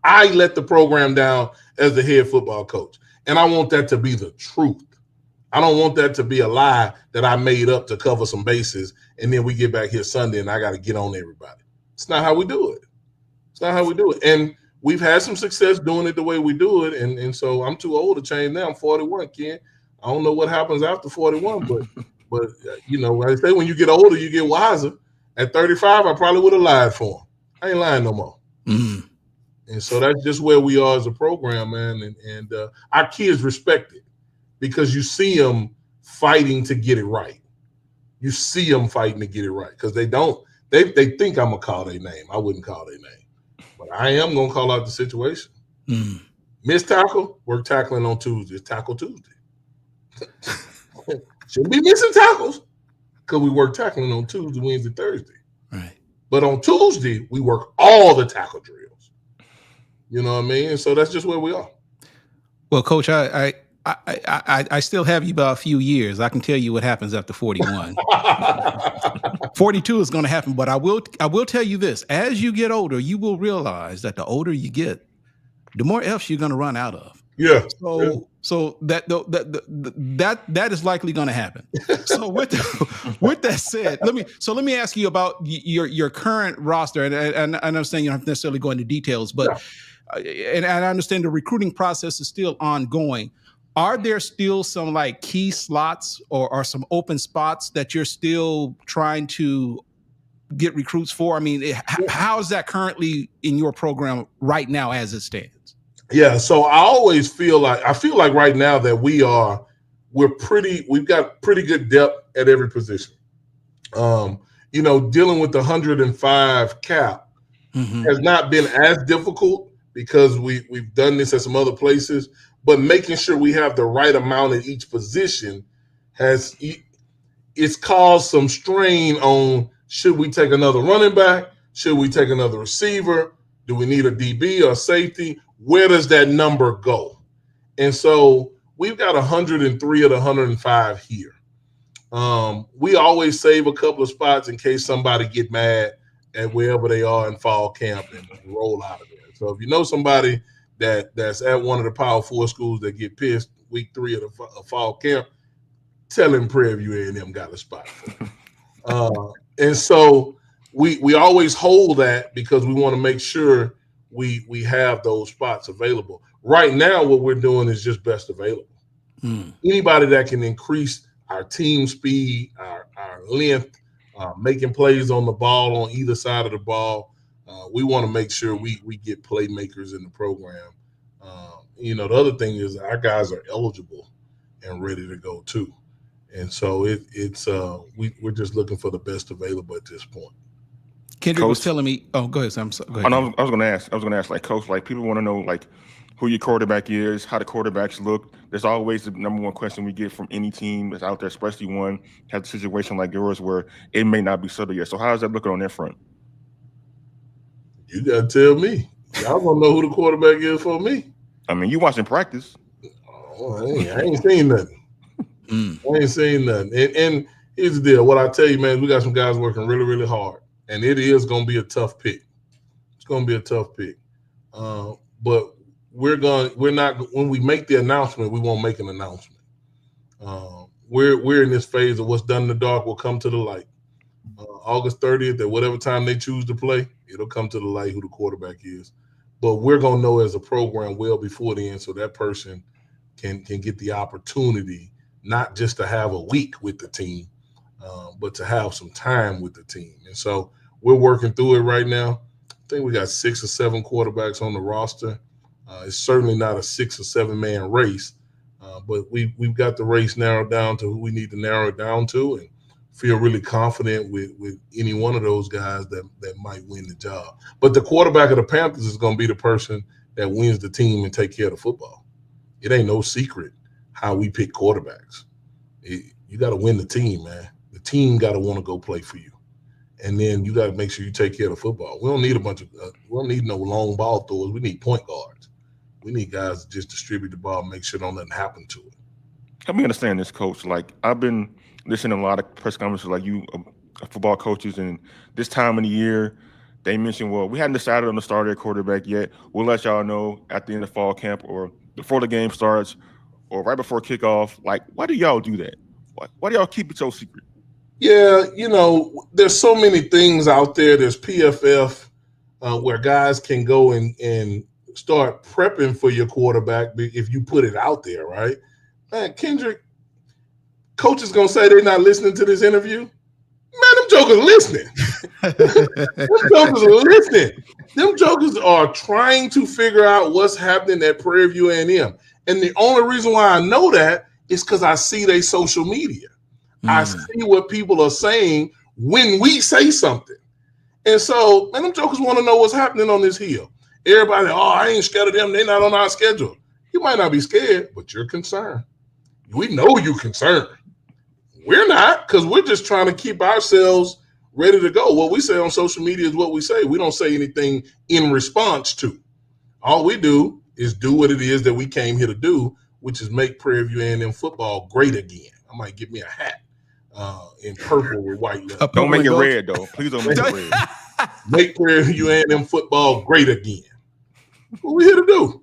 I let the program down as the head football coach. And I want that to be the truth. I don't want that to be a lie that I made up to cover some bases, and then we get back here Sunday and I got to get on everybody. It's not how we do it. It's not how we do it. And we've had some success doing it the way we do it, and so I'm too old to change now. I'm 41, Ken. I don't know what happens after 41, but you know, like I say, when you get older, you get wiser. At 35, I probably would have lied for him. I ain't lying no more. Mm. And so that's just where we are as a program, man. And our kids respect it because you see them fighting to get it right. You see them fighting to get it right because they think I'm going to call their name. I wouldn't call their name. But I am going to call out the situation. Mm. Missed tackle, we're tackling on Tuesday. It's Tackle Tuesday. Shouldn't be missing tackles because we work tackling on Tuesday, Wednesday, Thursday. Right. But on Tuesday, we work all the tackle drills. You know what I mean? And so that's just where we are. Well, Coach, I still have you about a few years. I can tell you what happens after 41. 42 is going to happen, but I will tell you this: as you get older, you will realize that the older you get, the more F's you're going to run out of. Yeah. So that is likely going to happen. So with that said, let me ask you about your current roster, and I understand you don't have to necessarily go into details, but and I understand the recruiting process is still ongoing. Are there still some like key slots or some open spots that you're still trying to get recruits for? I mean, how is that currently in your program right now as it stands? Yeah, so I feel like right now that we've got pretty good depth at every position. You know, dealing with the 105 cap has not been as difficult because we've done this at some other places, but making sure we have the right amount at each position it's caused some strain on, should we take another running back? Should we take another receiver? Do we need a DB or safety? Where does that number go? And so we've got 103 of the 105 here. We always save a couple of spots in case somebody get mad at wherever they are in fall camp and roll out of there. So if you know somebody that's at one of the Power 4 schools that get pissed week 3 of the fall camp, tell him Prairie View A&M got a spot for him. And so we always hold that because we want to make sure we have those spots available. Right now, what we're doing is just best available. Anybody that can increase our team speed, our length, making plays on the ball on either side of the ball, we want to make sure we get playmakers in the program. You know, the other thing is our guys are eligible and ready to go too. And so we're just looking for the best available at this point. Kendrick was telling me. Oh, go ahead, Sam. Go ahead. I was going to ask, like, Coach, like, people want to know, like, who your quarterback is, how the quarterbacks look. There's always the number one question we get from any team that's out there, especially one has a situation like yours where it may not be settled yet. So how is that looking on that front? You got to tell me. Y'all want to know who the quarterback is for me. I mean, you watching practice. Oh, I ain't seen nothing. I ain't seen nothing. And here's the deal. What I tell you, man, we got some guys working really, really hard. And it is going to be a tough pick. It's going to be a tough pick. But when we make the announcement, we won't make an announcement. We're in this phase of what's done in the dark will come to the light. August 30th, at whatever time they choose to play, it'll come to the light who the quarterback is. But we're going to know as a program well before the end so that person can get the opportunity not just to have a week with the team, but to have some time with the team. And so we're working through it right now. I think we got 6 or 7 quarterbacks on the roster. It's certainly not a 6 or 7 man race, but we've got the race narrowed down to who we need to narrow it down to, and feel really confident with any one of those guys that might win the job. But the quarterback of the Panthers is going to be the person that wins the team and take care of the football. it ain't no secret how we pick quarterbacks. You got to win the team, man. The team got to want to go play for you. And then you got to make sure you take care of the football. We don't need we don't need no long ball throwers. We need point guards. We need guys to just distribute the ball, make sure don't nothing happen to it. Help me understand this, Coach. Like, I've been listening to a lot of press conferences like you, football coaches, and this time of the year, they mentioned, well, we hadn't decided on the starter at quarterback yet. We'll let y'all know at the end of fall camp or before the game starts or right before kickoff. Like, why do y'all do that? Why do y'all keep it so secret? Yeah, there's so many things out there. There's PFF where guys can go and start prepping for your quarterback if you put it out there, right? Man, Kendrick, coach is going to say they're not listening to this interview. Man, them jokers listening. Them jokers are listening. Them jokers are trying to figure out what's happening at Prairie View A&M. And the only reason why I know that is because I see their social media. I see what people are saying when we say something. And so, man, them jokers want to know what's happening on this hill. Everybody, I ain't scared of them. They're not on our schedule. You might not be scared, but you're concerned. We know you're concerned. We're not, because we're just trying to keep ourselves ready to go. What we say on social media is what we say. We don't say anything in response to. All we do is do what it is that we came here to do, which is make Prairie View A&M football great again. I might get me a hat in purple with white letters. Don't make it red, though. Please don't make it red. Make Prairie View A&M football great again. That's what we're here to do.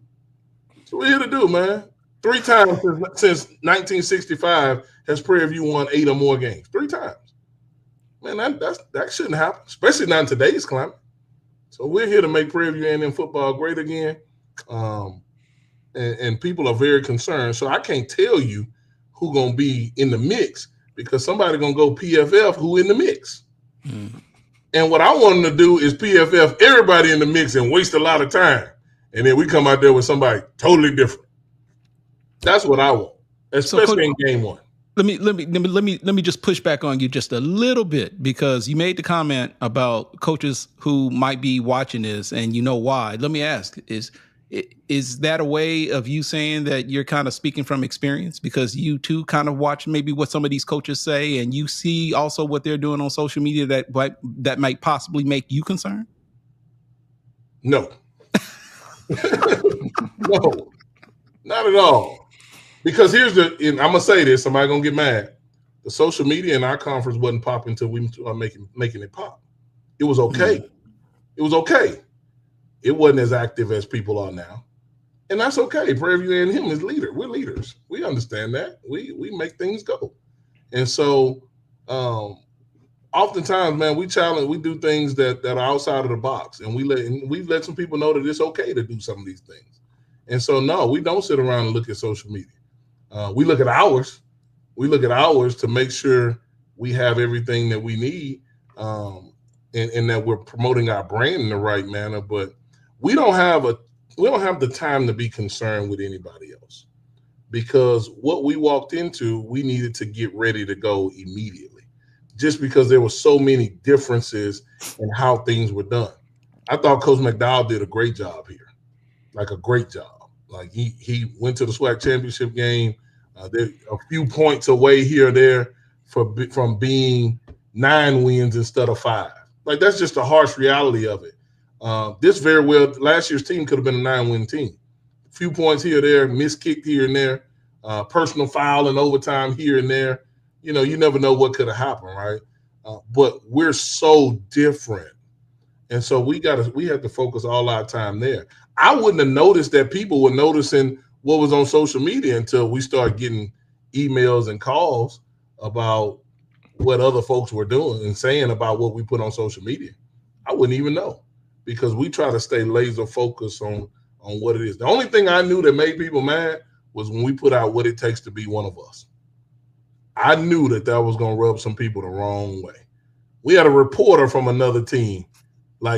That's what we're here to do, man. 3 times since 1965 has Prairie View won 8 or more games. 3 times. Man, that shouldn't happen, especially not in today's climate. So we're here to make Prairie View A&M football great again. And people are very concerned. So I can't tell you who's going to be in the mix because somebody going to go PFF who in the mix. And what I want them to do is PFF everybody in the mix and waste a lot of time. And then we come out there with somebody totally different. That's what I want, especially in game one. Let me just push back on you just a little bit because you made the comment about coaches who might be watching this and you know why. Let me ask, is that a way of you saying that you're kind of speaking from experience because you too kind of watch maybe what some of these coaches say and you see also what they're doing on social media that might possibly make you concerned? No. No, not at all. Because and I'm going to say this, somebody going to get mad. The social media in our conference wasn't popping until we were making it pop. It was okay. It was okay. It wasn't as active as people are now. And that's okay. Prairie View A&M is leader. We're leaders. We understand that. We make things go. And so oftentimes, man, we do things that are outside of the box. And we've let some people know that it's okay to do some of these things. And so, no, we don't sit around and look at social media. We look at ours. We look at ours to make sure we have everything that we need and that we're promoting our brand in the right manner. But we don't have the time to be concerned with anybody else because what we walked into, we needed to get ready to go immediately just because there were so many differences in how things were done. I thought Coach McDall did a great job here, like a great job. Like he went to the SWAC championship game. They're a few points away here or there from being 9 wins instead of 5. Like that's just the harsh reality of it. Last year's team could have been a 9-win team. A few points here or there, miskicked here and there, personal foul and overtime here and there. You never know what could have happened, right? But we're so different. And so we have to focus all our time there. I wouldn't have noticed that people were noticing what was on social media until we started getting emails and calls about what other folks were doing and saying about what we put on social media. I wouldn't even know because we try to stay laser focused on what it is. The only thing I knew that made people mad was when we put out what it takes to be one of us. I knew that was going to rub some people the wrong way. We had a reporter from another team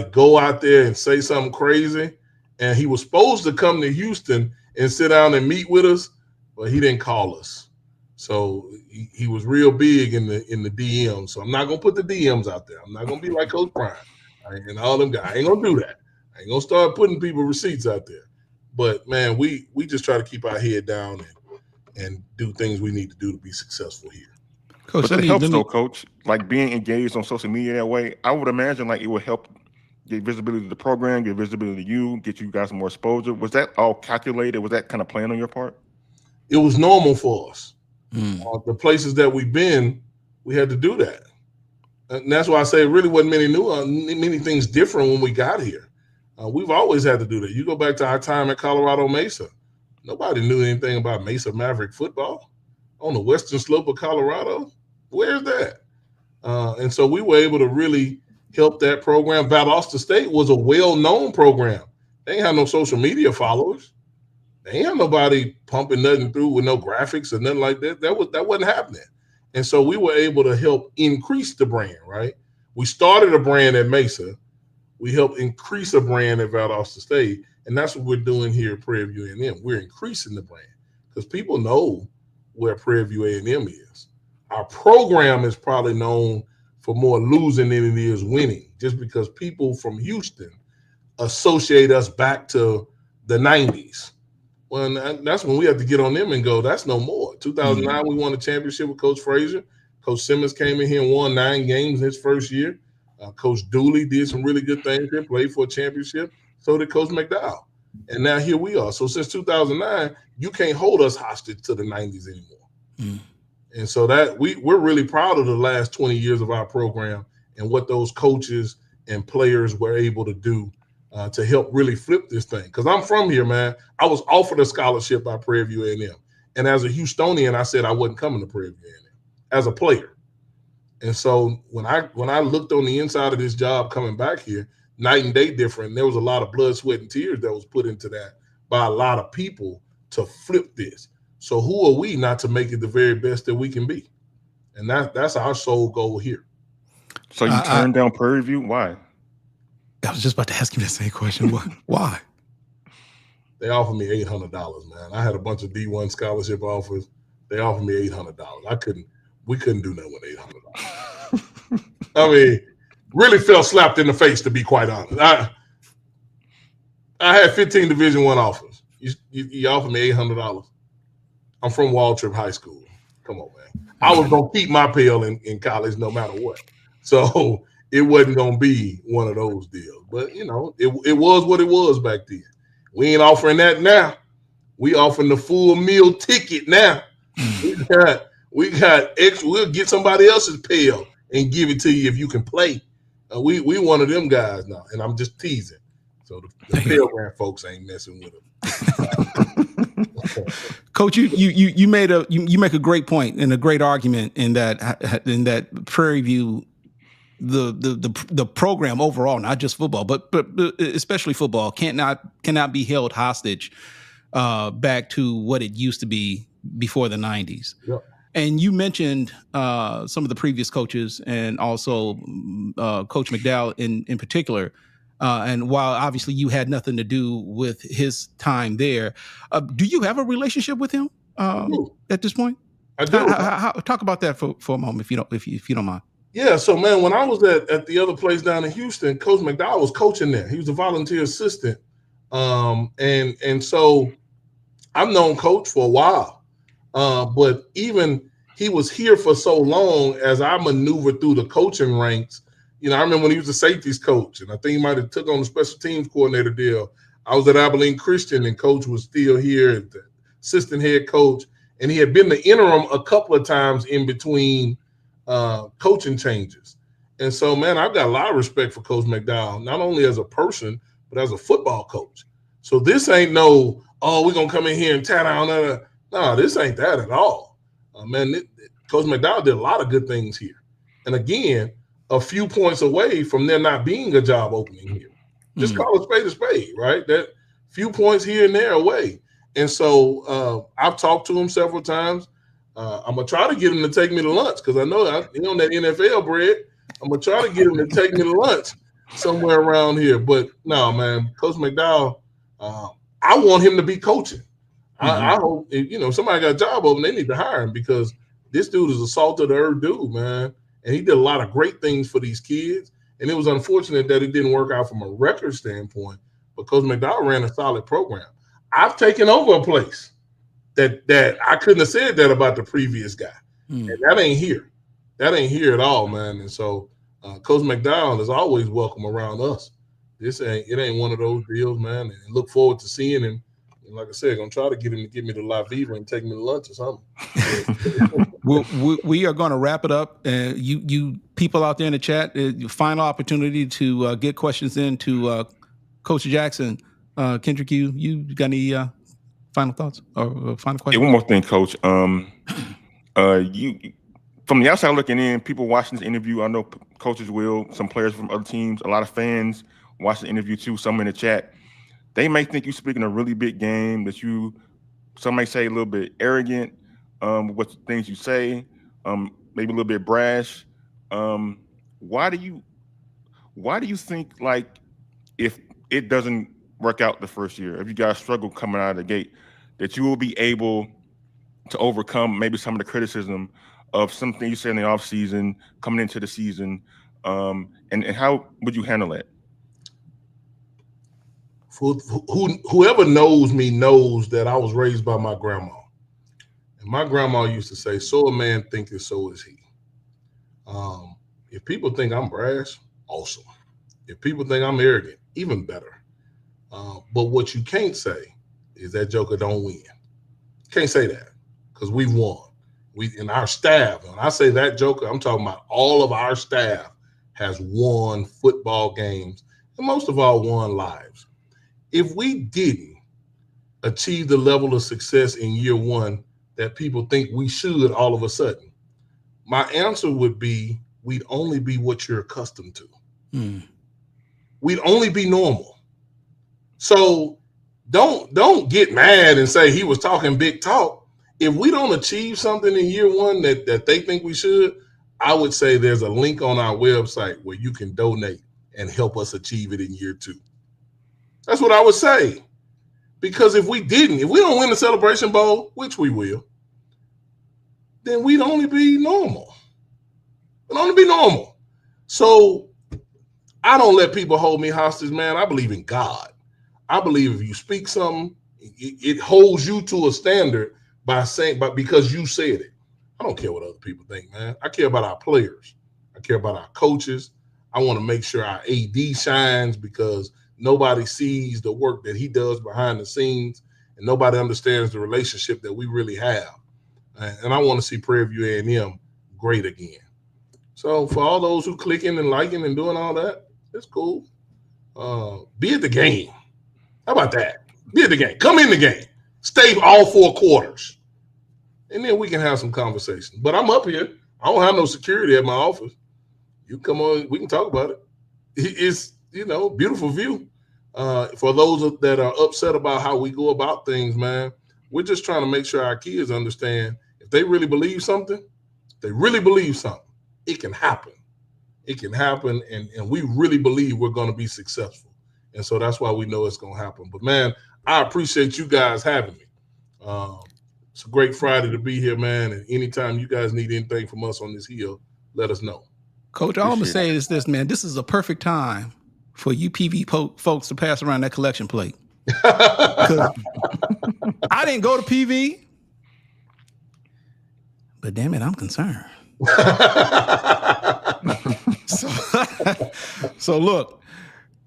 go out there and say something crazy. And he was supposed to come to Houston and sit down and meet with us, but he didn't call us. So he was real big in the DMs. So I'm not going to put the DMs out there. I'm not going to be like Coach Prime and all them guys. I ain't going to do that. I ain't going to start putting people receipts out there. But man, we just try to keep our head down and do things we need to do to be successful here. Coach, But let that me helps though, Coach. Like being engaged on social media that way, I would imagine like it would help get visibility to the program, get visibility to you, get you guys more exposure. Was that all calculated? Was that kind of planned on your part? It was normal for us. Mm. The places that we've been, we had to do that. And that's why I say it really wasn't many things different when we got here. We've always had to do that. You go back to our time at Colorado Mesa. Nobody knew anything about Mesa Maverick football on the western slope of Colorado. Where's that? And so we were able to really help that program. Valdosta State was a well-known program. They ain't have no social media followers. They ain't have nobody pumping nothing through with no graphics or nothing like that. That wasn't happening. And so we were able to help increase the brand, right? We started a brand at Mesa. We helped increase a brand at Valdosta State. And that's what we're doing here at Prairie View A&M. We're increasing the brand because people know where Prairie View A&M is. Our program is probably known for more losing than it is winning, just because people from Houston associate us back to the 90s. Well, that's when we have to get on them and go, that's no more. 2009, we won a championship with Coach Frazier. Coach Simmons came in here and won 9 games his first year. Coach Dooley did some really good things here, played for a championship. So did Coach McDall. And now here we are. So since 2009, you can't hold us hostage to the 90s anymore. Mm. And so that we're really proud of the last 20 years of our program and what those coaches and players were able to do to help really flip this thing. Because I'm from here, man. I was offered a scholarship by Prairie View A&M. And as a Houstonian, I said I wasn't coming to Prairie View A&M as a player. And so when I looked on the inside of this job coming back here, night and day different, there was a lot of blood, sweat, and tears that was put into that by a lot of people to flip this. So who are we not to make it the very best that we can be? And that's our sole goal here. So you turned down Prairie View? Why? I was just about to ask you that same question. Why? They offered me $800, man. I had a bunch of D1 scholarship offers. They offered me $800. We couldn't do nothing with $800. I mean, really felt slapped in the face, to be quite honest. I had 15 Division I offers. You offered me $800. I'm from Waltrip High School. Come on, man. I was going to keep my pill in college no matter what. So it wasn't going to be one of those deals. But, you know, it was what it was back then. We ain't offering that now. We offering the full meal ticket now. We got extra. We'll get somebody else's pill and give it to you if you can play. We one of them guys now, and I'm just teasing. So the Pale Grant folks ain't messing with them. Coach, you make a great point and a great argument in that Prairie View, the program overall, not just football, but especially football, cannot be held hostage back to what it used to be before the 90s. Yep. And you mentioned some of the previous coaches and also Coach McDall in particular. And while obviously you had nothing to do with his time there, do you have a relationship with him at this point? I do. Talk about that for a moment, if you don't mind. Yeah, so man, when I was at the other place down in Houston, Coach McDall was coaching there. He was a volunteer assistant, and so I've known Coach for a while, but even he was here for so long as I maneuvered through the coaching ranks. You know, I remember when he was a safeties coach, and I think he might have took on the special teams coordinator deal. I was at Abilene Christian, and Coach was still here as the assistant head coach, and he had been the interim a couple of times in between coaching changes. And so, man, I've got a lot of respect for Coach McDowell, not only as a person, but as a football coach. So this ain't no, we're going to come in here and tear down. No, this ain't that at all. Coach McDowell did a lot of good things here. And again, a few points away from there not being a job opening here. Just call a spade, right? That few points here and there away. And so I've talked to him several times. I'm going to try to get him to take me to lunch because I know that NFL bread. I'm going to try to get him to take me to lunch somewhere around here. But no, man, Coach McDowell, I want him to be coaching. I hope, if somebody got a job open, they need to hire him because this dude is a salt of the earth dude, man. And he did a lot of great things for these kids. And it was unfortunate that it didn't work out from a record standpoint, but Coach McDowell ran a solid program. I've taken over a place that I couldn't have said that about the previous guy. And that ain't here. That ain't here at all, man. And so Coach McDall is always welcome around us. It ain't one of those deals, man. And look forward to seeing him. And like I said, gonna try to get him to get me to La Viva and take me to lunch or something. We are going to wrap it up. You people out there in the chat, final opportunity to get questions in to Coach Jackson. Kendrick, you got any final thoughts or final questions? Yeah, one more thing, Coach. You from the outside looking in, people watching this interview, I know coaches will, some players from other teams, a lot of fans watch the interview too, some in the chat. They may think you're speaking a really big game, that some may say a little bit arrogant with things you say, maybe a little bit brash. Why do you think, like, if it doesn't work out the first year, if you guys struggle coming out of the gate, that you will be able to overcome maybe some of the criticism of something you said in the offseason, coming into the season, and how would you handle that? Whoever knows me knows that I was raised by my grandma. And my grandma used to say, so a man thinketh, so is he. If people think I'm brash, awesome. If people think I'm arrogant, even better. But what you can't say is that joker don't win. Can't say that because we've won. In our staff, when I say that joker, I'm talking about all of our staff has won football games and most of all won lives. If we didn't achieve the level of success in year one that people think we should all of a sudden, my answer would be we'd only be what you're accustomed to. We'd only be normal. So don't get mad and say he was talking big talk. If we don't achieve something in year one that they think we should, I would say there's a link on our website where you can donate and help us achieve it in year two. That's what I would say. Because if we don't win the Celebration Bowl, which we will, then we'd only be normal. We'd only be normal. So I don't let people hold me hostage, man. I believe in God. I believe if you speak something, it holds you to a standard because you said it. I don't care what other people think, man. I care about our players. I care about our coaches. I want to make sure our AD shines because nobody sees the work that he does behind the scenes, and nobody understands the relationship that we really have. And I want to see Prairie View A&M great again. So for all those who clicking and liking and doing all that, it's cool. Be at the game. How about that? Be at the game. Come in the game. Stay all 4 quarters. And then we can have some conversation. But I'm up here. I don't have no security at my office. You come on, we can talk about it. It's, beautiful view. For those that are upset about how we go about things, man, we're just trying to make sure our kids understand if they really believe something, it can happen. It can happen, and we really believe we're going to be successful. And so that's why we know it's going to happen. But, man, I appreciate you guys having me. It's a great Friday to be here, man, and anytime you guys need anything from us on this hill, let us know. Coach, all I'm going to say is this, man. This is a perfect time for you PV folks to pass around that collection plate. Because I didn't go to PV, but damn it, I'm concerned. So look,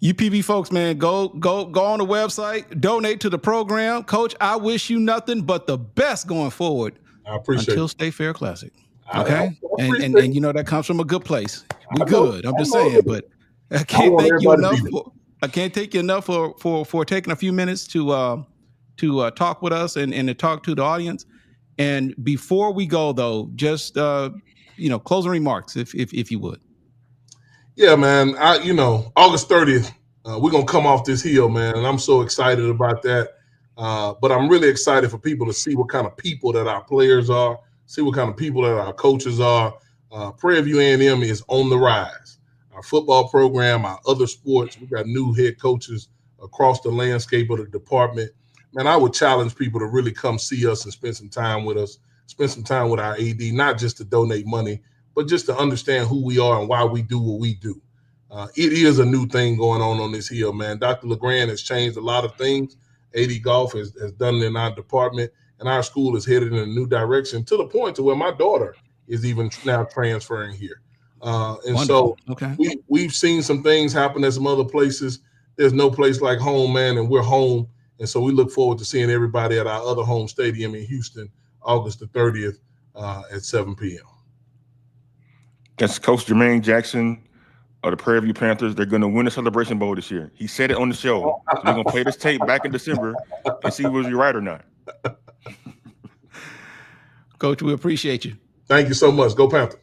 you PV folks, man, go on the website, donate to the program. Coach, I wish you nothing but the best going forward. I appreciate until it. State Fair Classic. Okay, and that comes from a good place. We good. I'm just saying, but I can't thank you enough. I can't thank you enough for taking a few minutes to talk with us and to talk to the audience. And before we go, though, just closing remarks, if you would. Yeah, man. August 30th, we're gonna come off this hill, man, and I'm so excited about that. But I'm really excited for people to see what kind of people that our players are, see what kind of people that our coaches are. Prairie View A&M is on the rise. Our football program, our other sports, we got new head coaches across the landscape of the department. Man, I would challenge people to really come see us and spend some time with us, spend some time with our AD, not just to donate money, but just to understand who we are and why we do what we do. It is a new thing going on this hill, man. Dr. LeGrand has changed a lot of things, AD Golf has done it in our department, and our school is headed in a new direction to the point to where my daughter is even now transferring here. And Wonderful. so Okay. we've seen some things happen at some other places. There's no place like home, man, and we're home. And so we look forward to seeing everybody at our other home stadium in Houston, August the 30th at 7 p.m. That's Coach Termaine Jackson of the Prairie View Panthers. They're going to win the Celebration Bowl this year. He said it on the show. So we're going to play this tape back in December and see was he right or not. Coach, we appreciate you. Thank you so much. Go Panthers.